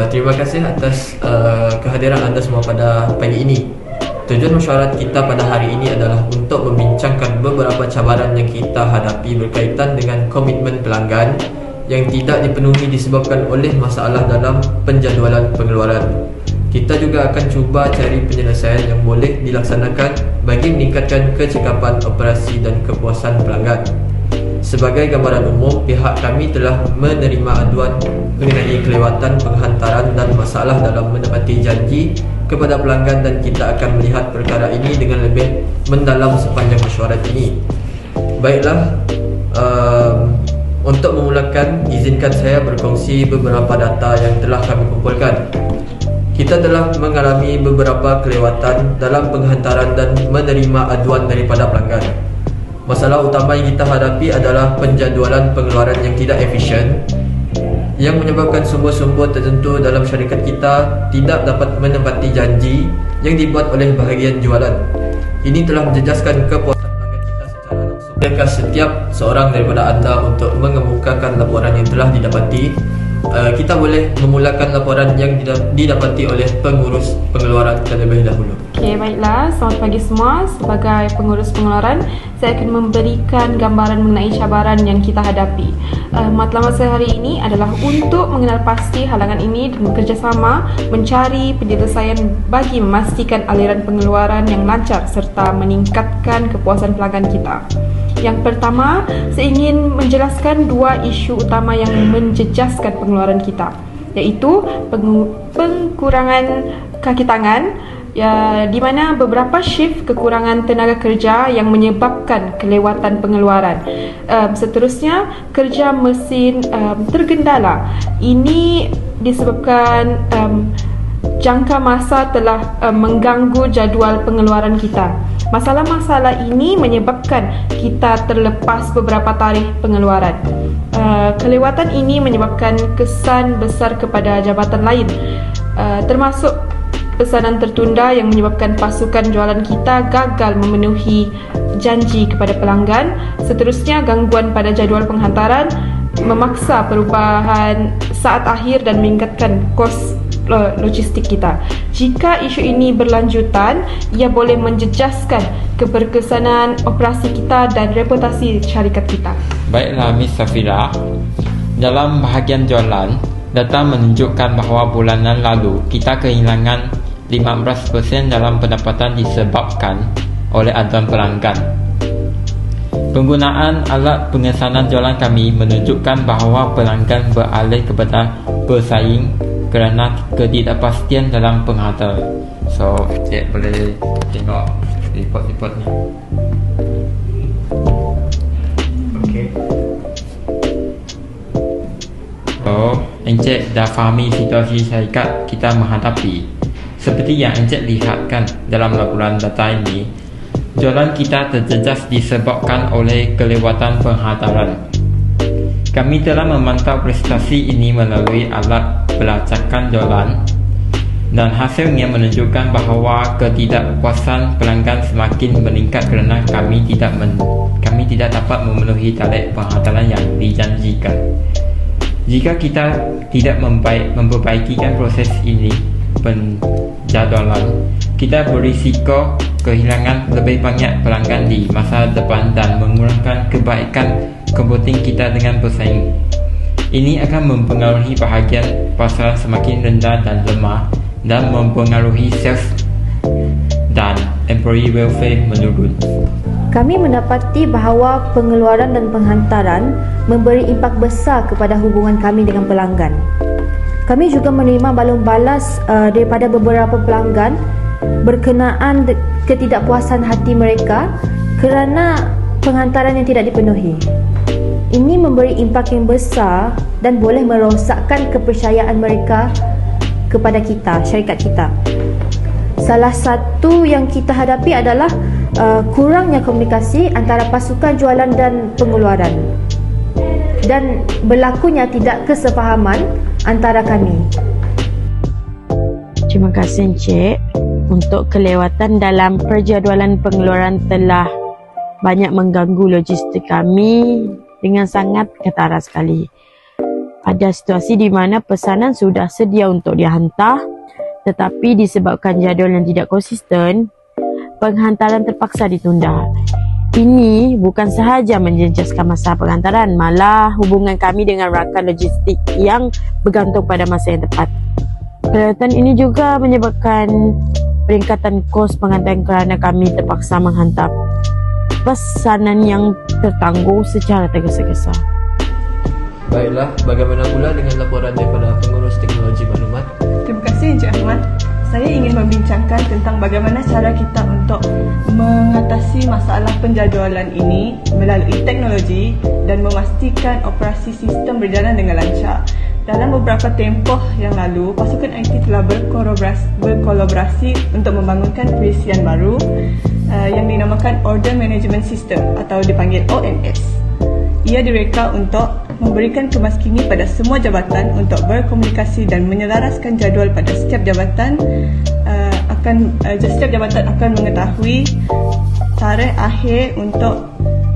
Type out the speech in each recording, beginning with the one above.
Terima kasih atas kehadiran anda semua pada pagi ini. Tujuan mesyuarat kita pada hari ini adalah untuk membincangkan beberapa cabaran yang kita hadapi berkaitan dengan komitmen pelanggan yang tidak dipenuhi disebabkan oleh masalah dalam penjadualan pengeluaran. Kita juga akan cuba cari penyelesaian yang boleh dilaksanakan bagi meningkatkan kecekapan operasi dan kepuasan pelanggan. Sebagai gambaran umum, pihak kami telah menerima aduan mengenai kelewatan penghantaran dan masalah dalam menepati janji kepada pelanggan, dan kita akan melihat perkara ini dengan lebih mendalam sepanjang mesyuarat ini. Baiklah, untuk memulakan, izinkan saya berkongsi beberapa data yang telah kami kumpulkan. Kita telah mengalami beberapa kelewatan dalam penghantaran dan menerima aduan daripada pelanggan. Masalah utama yang kita hadapi adalah penjadualan pengeluaran yang tidak efisien, yang menyebabkan sumber-sumber tertentu dalam syarikat kita tidak dapat menepati janji yang dibuat oleh bahagian jualan. Ini telah menjejaskan kepuasan pelanggan kita secara langsung. Adakah setiap seorang daripada anda untuk mengemukakan laporan yang telah didapati? Kita boleh memulakan laporan yang didapati oleh pengurus pengeluaran terlebih dahulu. Okey, baiklah. Selamat pagi semua. Sebagai pengurus pengeluaran, saya akan memberikan gambaran mengenai cabaran yang kita hadapi. Matlamat saya hari ini adalah untuk mengenal pasti halangan ini dan bekerjasama mencari penyelesaian bagi memastikan aliran pengeluaran yang lancar serta meningkatkan kepuasan pelanggan kita. Yang pertama, saya ingin menjelaskan dua isu utama yang menjejaskan pengeluaran kita, iaitu pengkurangan kaki tangan, di mana beberapa shift kekurangan tenaga kerja yang menyebabkan kelewatan pengeluaran. Seterusnya, kerja mesin tergendala. Ini disebabkan jangka masa telah mengganggu jadual pengeluaran kita. Masalah-masalah ini menyebabkan kita terlepas beberapa tarikh pengeluaran. Kelewatan ini menyebabkan kesan besar kepada jabatan lain, termasuk pesanan tertunda yang menyebabkan pasukan jualan kita gagal memenuhi janji kepada pelanggan. Seterusnya, gangguan pada jadual penghantaran memaksa perubahan saat akhir dan meningkatkan kos logistik kita. Jika isu ini berlanjutan, ia boleh menjejaskan keberkesanan operasi kita dan reputasi syarikat kita. Baiklah, Miss Safira. Dalam bahagian jualan, data menunjukkan bahawa bulanan lalu kita kehilangan 15% dalam pendapatan disebabkan oleh aduan pelanggan. Penggunaan alat pengesanan jualan kami menunjukkan bahawa pelanggan beralih kepada bersaing kerana ketidakpastian dalam penghantaran. So, cik boleh tengok report-report ni. Okey. So, encik dah fahami situasi syarikat kita menghadapi. Seperti yang encik lihatkan dalam laporan data ini, jualan kita terjejas disebabkan oleh kelewatan penghantaran. Kami telah memantau prestasi ini melalui alat pelacakan jualan, dan hasilnya menunjukkan bahawa ketidakpuasan pelanggan semakin meningkat kerana kami tidak dapat memenuhi tarikh penghantaran yang dijanjikan. Jika kita tidak memperbaikikan proses ini penjadualan, kita berisiko kehilangan lebih banyak pelanggan di masa depan dan mengurangkan kebaikan kompeting kita dengan bersaing. Ini akan mempengaruhi bahagian pasaran semakin rendah dan lemah, dan mempengaruhi sales dan employee welfare menurun. Kami mendapati bahawa pengeluaran dan penghantaran memberi impak besar kepada hubungan kami dengan pelanggan. Kami juga menerima balon balas daripada beberapa pelanggan berkenaan ketidakpuasan hati mereka kerana penghantaran yang tidak dipenuhi. Ini memberi impak yang besar dan boleh merosakkan kepercayaan mereka kepada kita, syarikat kita. Salah satu yang kita hadapi adalah kurangnya komunikasi antara pasukan jualan dan pengeluaran, dan berlakunya tidak kesepahaman antara kami. Terima kasih Encik. Untuk kelewatan dalam perjadualan pengeluaran telah banyak mengganggu logistik kami dengan sangat ketara sekali. Ada situasi di mana pesanan sudah sedia untuk dihantar, tetapi disebabkan jadual yang tidak konsisten, penghantaran terpaksa ditunda. Ini bukan sahaja menjejaskan masa penghantaran, malah hubungan kami dengan rakan logistik yang bergantung pada masa yang tepat. Kelewatan ini juga menyebabkan peningkatan kos penghantaran kerana kami terpaksa menghantar pesanan yang tertangguh secara tergesa-gesa. Baiklah, bagaimana pula dengan laporan daripada pengurus teknologi maklumat? Terima kasih Encik Ahmad. Saya ingin membincangkan tentang bagaimana cara kita untuk mengatasi masalah penjadualan ini melalui teknologi dan memastikan operasi sistem berjalan dengan lancar. Dalam beberapa tempoh yang lalu, pasukan IT telah berkolaborasi untuk membangunkan perisian baru yang dinamakan Order Management System atau dipanggil OMS. Ia direka untuk memberikan kemaskini pada semua jabatan untuk berkomunikasi dan menyelaraskan jadual pada setiap jabatan. Setiap jabatan akan mengetahui tarikh akhir untuk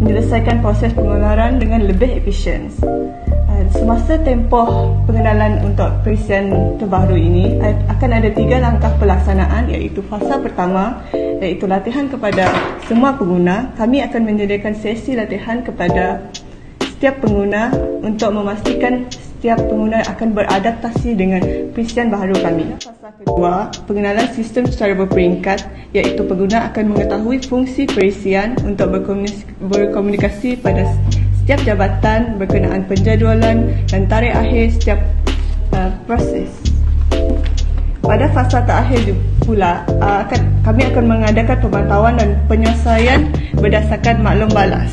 menyelesaikan proses pengeluaran dengan lebih efisien. Semasa tempoh pengenalan untuk perisian terbaru ini akan ada 3 langkah pelaksanaan, iaitu fasa pertama iaitu latihan kepada semua pengguna. Kami akan menyediakan sesi latihan kepada setiap pengguna untuk memastikan setiap pengguna akan beradaptasi dengan perisian baharu kami. Fasa kedua, pengenalan sistem secara berperingkat, iaitu pengguna akan mengetahui fungsi perisian untuk berkomunikasi pada setiap jabatan berkenaan penjadualan dan tarikh akhir setiap proses. Pada fasa terakhir pula, kami akan mengadakan pemantauan dan penyelesaian berdasarkan maklum balas.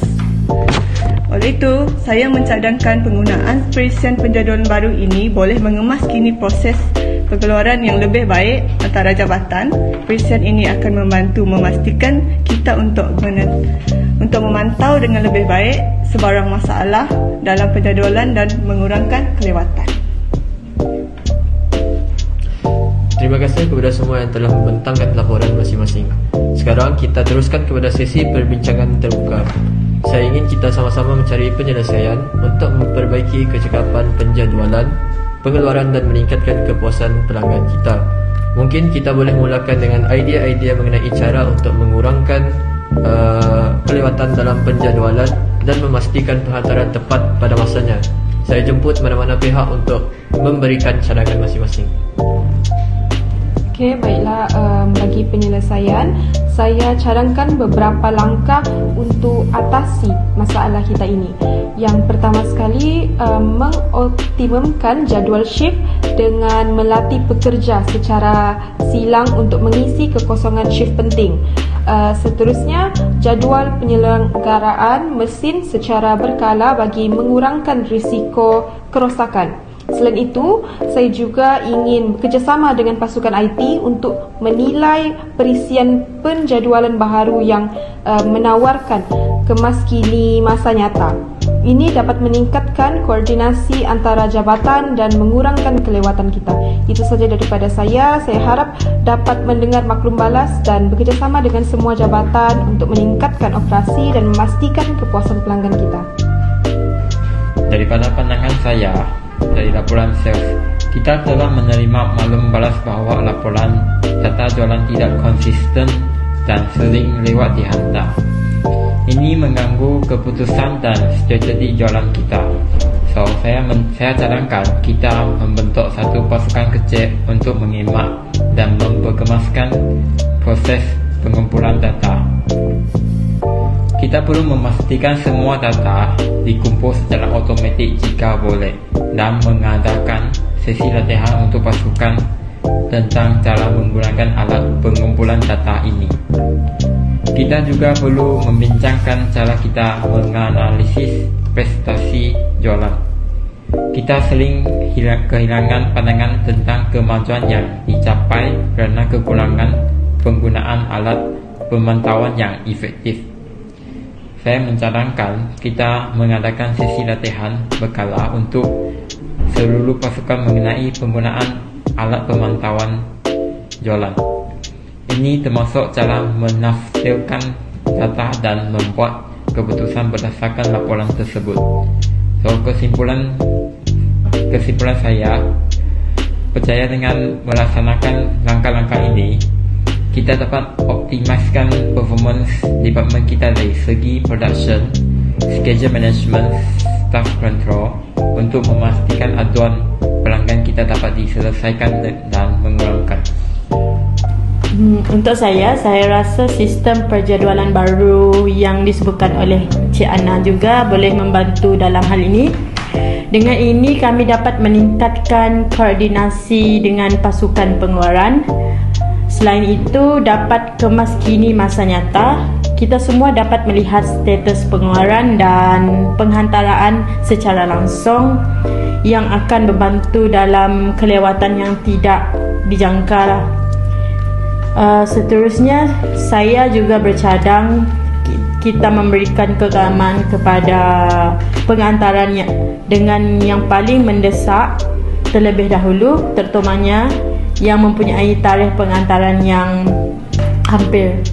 Oleh itu, saya mencadangkan penggunaan perisian penjadualan baru ini boleh mengemaskini proses pengeluaran yang lebih baik antara jabatan. Perisian ini akan membantu memastikan kita untuk memantau dengan lebih baik sebarang masalah dalam penjadualan dan mengurangkan kelewatan. Terima kasih kepada semua yang telah membentangkan laporan masing-masing. Sekarang kita teruskan kepada sesi perbincangan terbuka. Saya ingin kita sama-sama mencari penyelesaian untuk memperbaiki kecekapan penjadualan, pengeluaran dan meningkatkan kepuasan pelanggan kita. Mungkin kita boleh mulakan dengan idea-idea mengenai cara untuk mengurangkan kelewatan dalam penjadualan dan memastikan penghantaran tepat pada masanya. Saya jemput mana-mana pihak untuk memberikan cadangan masing-masing. Okey, baiklah, bagi penyelesaian, saya cadangkan beberapa langkah untuk atasi masalah kita ini. Yang pertama sekali, mengoptimumkan jadual shift dengan melatih pekerja secara silang untuk mengisi kekosongan shift penting. Seterusnya, jadual penyelenggaraan mesin secara berkala bagi mengurangkan risiko kerosakan. Selain itu, saya juga ingin bekerjasama dengan pasukan IT untuk menilai perisian penjadualan baharu yang menawarkan kemaskini masa nyata. Ini dapat meningkatkan koordinasi antara jabatan dan mengurangkan kelewatan kita. Itu saja daripada saya. Saya harap dapat mendengar maklum balas dan bekerjasama dengan semua jabatan untuk meningkatkan operasi dan memastikan kepuasan pelanggan kita. Daripada pandangan saya, dari laporan sales, kita telah menerima maklum balas bahawa laporan data jualan tidak konsisten dan sering lewat dihantar. Ini mengganggu keputusan dan strategi jualan kita. So, saya cadangkan kita membentuk satu pasukan kecil untuk mengimak dan memperkemaskan proses pengumpulan data. Kita perlu memastikan semua data dikumpul secara automatik jika boleh dan mengadakan sesi latihan untuk pasukan tentang cara menggunakan alat pengumpulan data ini. Kita juga perlu membincangkan cara kita menganalisis prestasi jualan. Kita sering kehilangan pandangan tentang kemajuan yang dicapai kerana kekurangan penggunaan alat pemantauan yang efektif. Saya mencadangkan kita mengadakan sesi latihan berkala untuk seluruh pasukan mengenai penggunaan alat pemantauan jualan. Ini termasuk cara menafsirkan data dan membuat keputusan berdasarkan laporan tersebut. So, kesimpulan kesimpulan saya, percaya dengan melaksanakan langkah-langkah ini, kita dapat optimiskan performance department kita dari segi production, schedule management, staff control untuk memastikan aduan pelanggan kita dapat diselesaikan dan mengurangkan. Untuk saya rasa sistem perjadualan baru yang disebutkan oleh Cik Ana juga boleh membantu dalam hal ini. Dengan ini kami dapat meningkatkan koordinasi dengan pasukan pengeluaran. Selain itu, dapat kemaskini masa nyata. Kita semua dapat melihat status pengeluaran dan penghantaraan secara langsung yang akan membantu dalam kelewatan yang tidak dijangka. Seterusnya, saya juga bercadang kita memberikan keutamaan kepada pengantaran dengan yang paling mendesak terlebih dahulu, terutamanya yang mempunyai tarikh pengantaran yang hampir.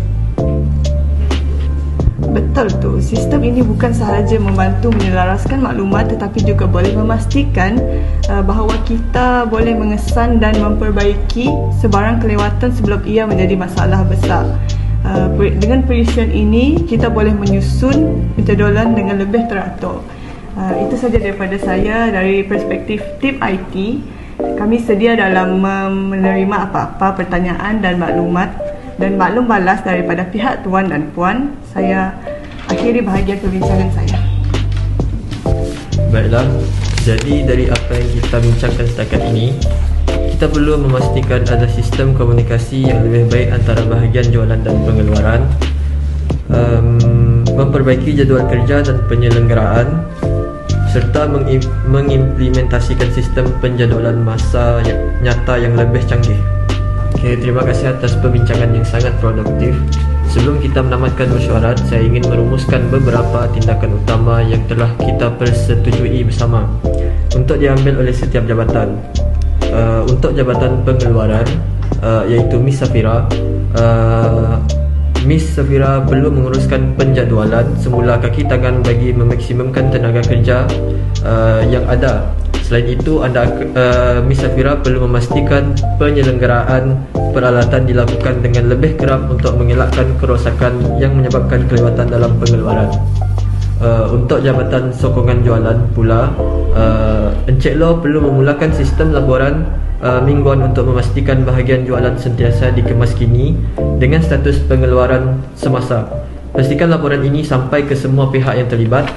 Betul tu, sistem ini bukan sahaja membantu menyelaraskan maklumat tetapi juga boleh memastikan bahawa kita boleh mengesan dan memperbaiki sebarang kelewatan sebelum ia menjadi masalah besar. Dengan precision ini, kita boleh menyusun penjadualan dengan lebih teratur. Itu saja daripada saya dari perspektif tim IT. Kami sedia dalam menerima apa-apa pertanyaan dan maklumat dan maklum balas daripada pihak tuan dan puan. Saya akhiri bahagian perbincangan saya. Baiklah, jadi dari apa yang kita bincangkan setakat ini, kita perlu memastikan ada sistem komunikasi yang lebih baik antara bahagian jualan dan pengeluaran, memperbaiki jadual kerja dan penyelenggaraan, serta mengimplementasikan sistem penjadualan masa nyata yang lebih canggih. Okay, terima kasih atas perbincangan yang sangat produktif. Sebelum kita menamatkan mesyuarat, saya ingin merumuskan beberapa tindakan utama yang telah kita persetujui bersama untuk diambil oleh setiap jabatan. Untuk jabatan pengeluaran, iaitu Miss Safira, Miss Safira perlu menguruskan penjadualan semula kaki tangan bagi memaksimumkan tenaga kerja yang ada. Selain itu, Miss Safira perlu memastikan penyelenggaraan peralatan dilakukan dengan lebih kerap untuk mengelakkan kerosakan yang menyebabkan kelewatan dalam pengeluaran. Untuk jabatan sokongan jualan pula, Encik Lo perlu memulakan sistem laporan mingguan untuk memastikan bahagian jualan sentiasa dikemaskini dengan status pengeluaran semasa. Pastikan laporan ini sampai ke semua pihak yang terlibat,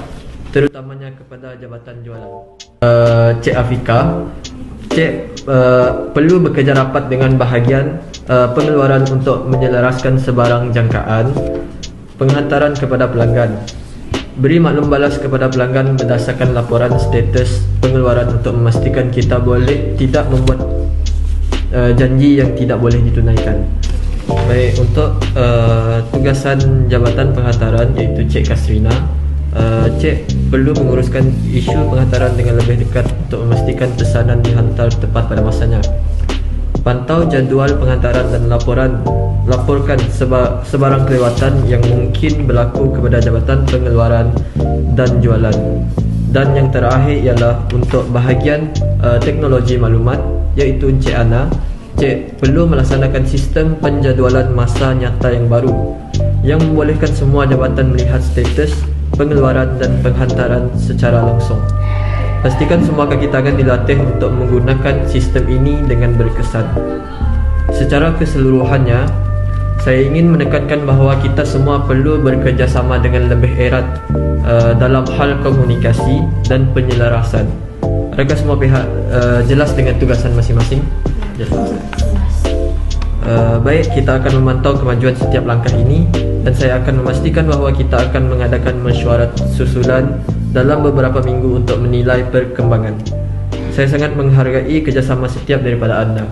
terutamanya kepada jabatan jualan. Cik Afika, Cik perlu bekerja rapat dengan bahagian pengeluaran untuk menyelaraskan sebarang jangkaan penghantaran kepada pelanggan. Beri maklum balas kepada pelanggan berdasarkan laporan status pengeluaran untuk memastikan kita boleh tidak membuat janji yang tidak boleh ditunaikan. Baik, untuk tugasan jabatan penghantaran iaitu Cik Kasrina, Cik perlu menguruskan isu penghantaran dengan lebih dekat untuk memastikan pesanan dihantar tepat pada masanya. Pantau jadual penghantaran dan laporkan sebarang kelewatan yang mungkin berlaku kepada jabatan pengeluaran dan jualan. Dan yang terakhir ialah untuk bahagian teknologi maklumat iaitu Encik Ana, Cik perlu melaksanakan sistem penjadualan masa nyata yang baru yang membolehkan semua jabatan melihat status pengeluaran dan penghantaran secara langsung. Pastikan semua kaki tangan dilatih untuk menggunakan sistem ini dengan berkesan. Secara keseluruhannya, saya ingin menekankan bahawa kita semua perlu bekerjasama dengan lebih erat dalam hal komunikasi dan penyelarasan. Adakah semua pihak jelas dengan tugasan masing-masing? Jelas. Baik, kita akan memantau kemajuan setiap langkah ini dan saya akan memastikan bahawa kita akan mengadakan mesyuarat susulan dalam beberapa minggu untuk menilai perkembangan. Saya sangat menghargai kerjasama setiap daripada anda.